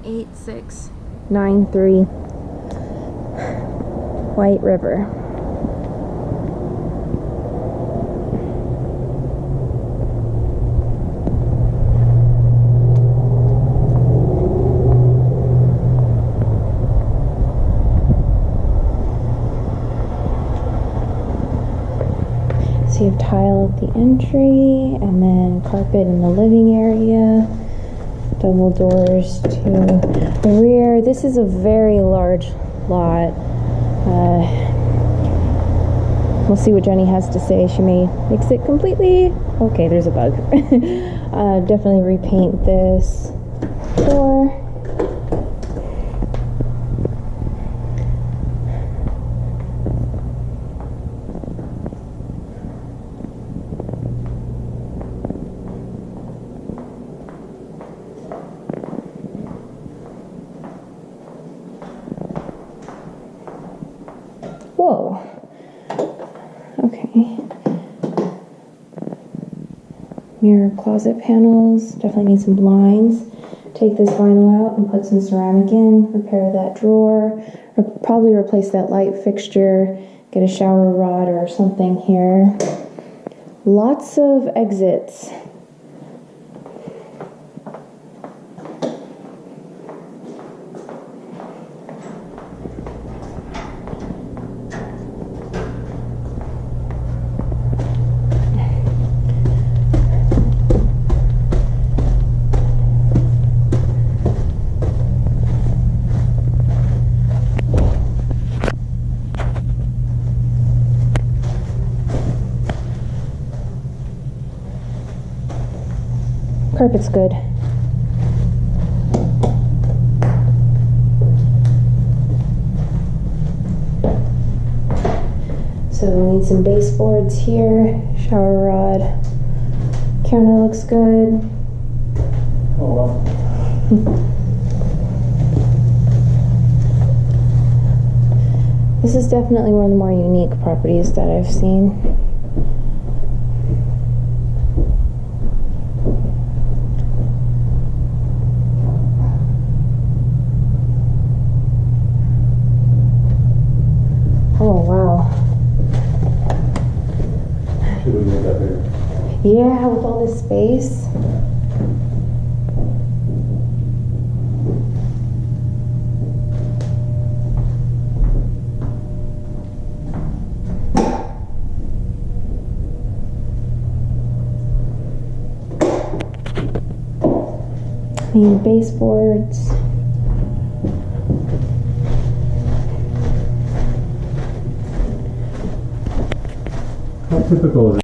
8693 White River. So you have tile at the entry, and then carpet in the living area, double doors to the rear. This is a very large lot. We'll see what Jenny has to say. She may fix it completely. Okay, there's a bug. Definitely repaint this door. Whoa. Okay. Mirror closet panels. Definitely need some blinds. Take this vinyl out and put some ceramic in. Repair that drawer. Probably replace that light fixture. Get a shower rod or something here. Lots of exits. Carpet's good. So we need some baseboards here. Shower rod. Counter looks good. Oh well. This is definitely one of the more unique properties that I've seen. Oh, wow. Should have made that bigger. Yeah, with all this space. Need baseboards. How typical is it?